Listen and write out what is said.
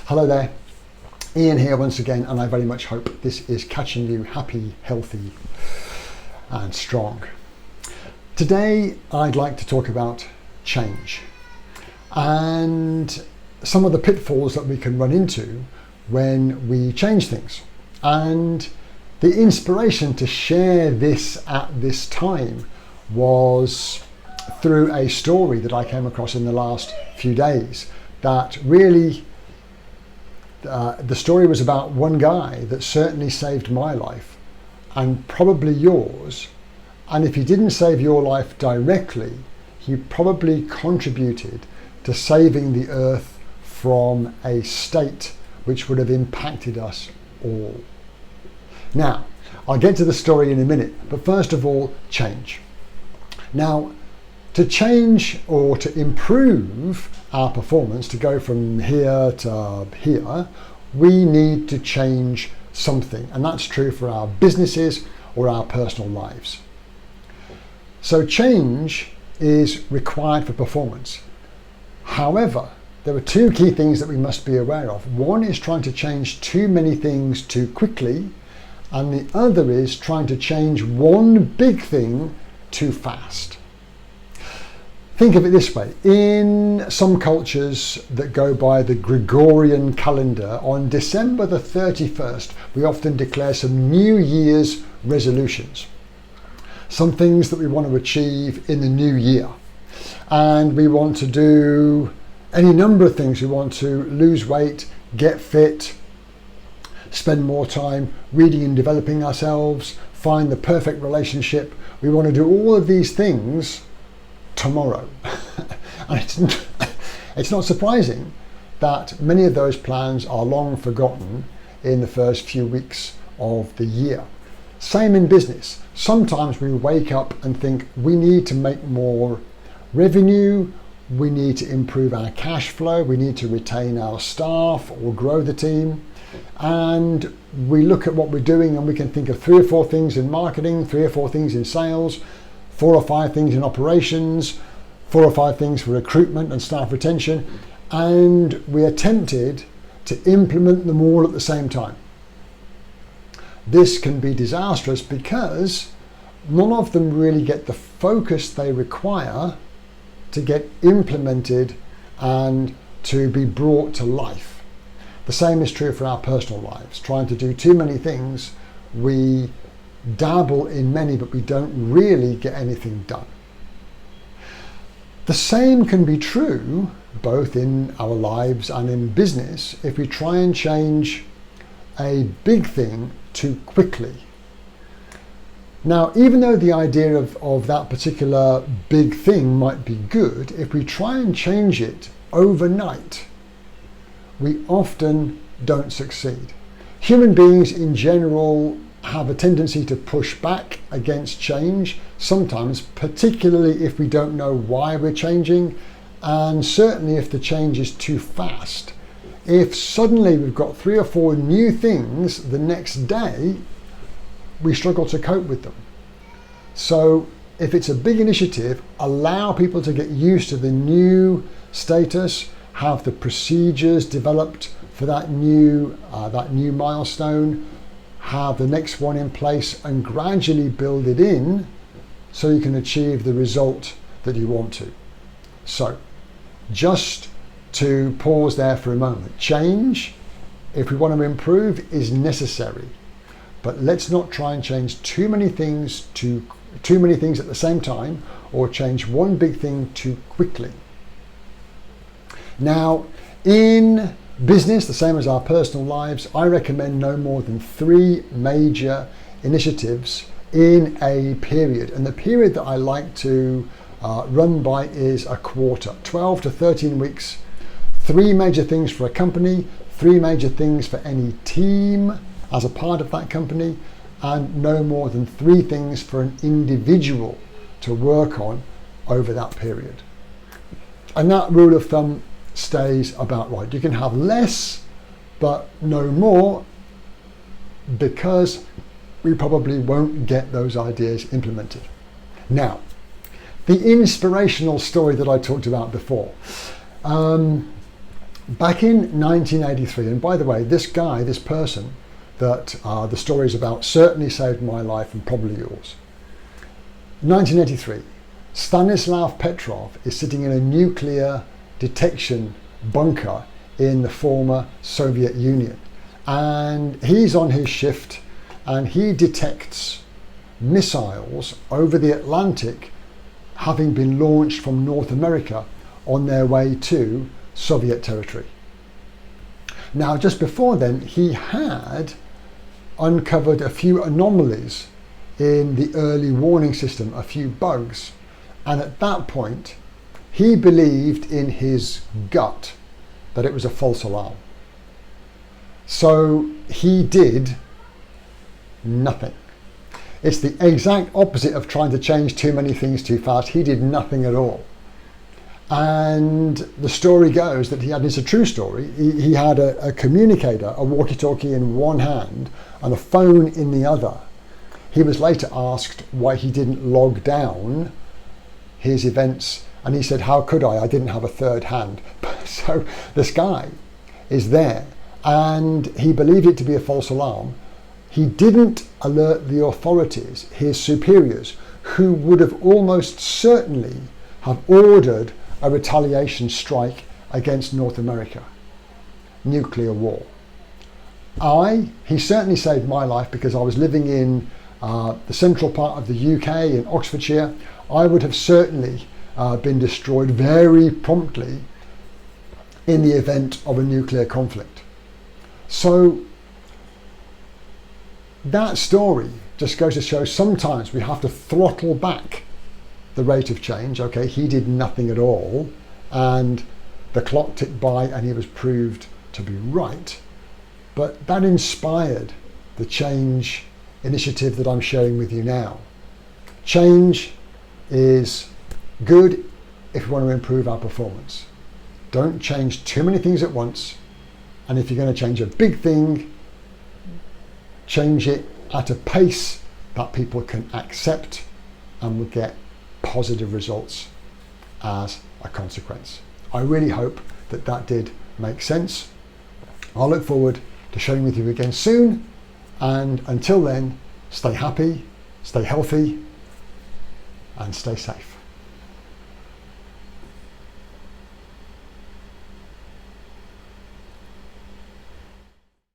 Hello there, Ian here once again, and I very much hope this is catching you happy, healthy and strong. Today I'd like to talk about change and some of the pitfalls that we can run into when we change things. And the inspiration to share this at this time was through a story that I came across in the last few days that really the story was about one guy that certainly saved my life and probably yours. And if he didn't save your life directly, he probably contributed to saving the earth from a state which would have impacted us all. Now, I'll get to the story in a minute, but first of all, change. Now, to change or to improve our performance, to go from here to here, we need to change something. And that's true for our businesses or our personal lives. So change is required for performance. However, there are two key things that we must be aware of. One is trying to change too many things too quickly, and the other is trying to change one big thing too fast. Think of it this way. In some cultures that go by the Gregorian calendar, on December the 31st, we often declare some New Year's resolutions. Some things that we want to achieve in the new year. And we want to do any number of things. We want to lose weight, get fit, spend more time reading and developing ourselves, find the perfect relationship. We want to do all of these things tomorrow. And it's not surprising that many of those plans are long forgotten in the first few weeks of the year. Same in business. Sometimes we wake up and think we need to make more revenue, we need to improve our cash flow, we need to retain our staff or grow the team. And we look at what we're doing and we can think of 3 or 4 things in marketing, 3 or 4 things in sales, 4 or 5 things in operations, 4 or 5 things for recruitment and staff retention, and we are tempted to implement them all at the same time. This can be disastrous because none of them really get the focus they require to get implemented and to be brought to life. The same is true for our personal lives. Trying to do too many things, we dabble in many, but we don't really get anything done. The same can be true both in our lives and in business if we try and change a big thing too quickly. Now, even though the idea of that particular big thing might be good, if we try and change it overnight, we often don't succeed. Human beings in general have a tendency to push back against change, sometimes particularly if we don't know why we're changing, and certainly if the change is too fast. If suddenly we've got 3 or 4 new things the next day, we struggle to cope with them. So if it's a big initiative, allow people to get used to the new status, have the procedures developed for that new milestone, have the next one in place and gradually build it in so you can achieve the result that you want to. So just to pause there for a moment. Change, if we want to improve, is necessary, but let's not try and change too many things at the same time or change one big thing too quickly. Now, in business, the same as our personal lives, I recommend no more than 3 major initiatives in a period. And the period that I like to run by is a quarter, 12 to 13 weeks. 3 major things for a company, 3 major things for any team as a part of that company, and no more than 3 things for an individual to work on over that period. And that rule of thumb stays about right. You can have less, but no more, because we probably won't get those ideas implemented. Now, the inspirational story that I talked about before. Back in 1983, and by the way, this person that the story is about certainly saved my life and probably yours. 1983, Stanislav Petrov is sitting in a nuclear detection bunker in the former Soviet Union. And he's on his shift and he detects missiles over the Atlantic having been launched from North America on their way to Soviet territory. Now, just before then, he had uncovered a few anomalies in the early warning system, a few bugs. And at that point, he believed in his gut that it was a false alarm. So he did nothing. It's the exact opposite of trying to change too many things too fast. He did nothing at all. And the story goes that it's a true story, he had a communicator, a walkie-talkie in one hand and a phone in the other. He was later asked why he didn't log down his events, and he said, how could I? I didn't have a third hand. So this guy is there, and he believed it to be a false alarm. He didn't alert the authorities, his superiors, who would have almost certainly have ordered a retaliation strike against North America. Nuclear war. He certainly saved my life because I was living in the central part of the UK in Oxfordshire. I would have certainly been destroyed very promptly in the event of a nuclear conflict. So that story just goes to show sometimes we have to throttle back the rate of change. Okay, he did nothing at all and the clock ticked by and he was proved to be right. But that inspired the change initiative that I'm sharing with you now. Change is good if we want to improve our performance. Don't change too many things at once. And if you're going to change a big thing, change it at a pace that people can accept and will get positive results as a consequence. I really hope that did make sense. I'll look forward to sharing with you again soon. And until then, stay happy, stay healthy, and stay safe.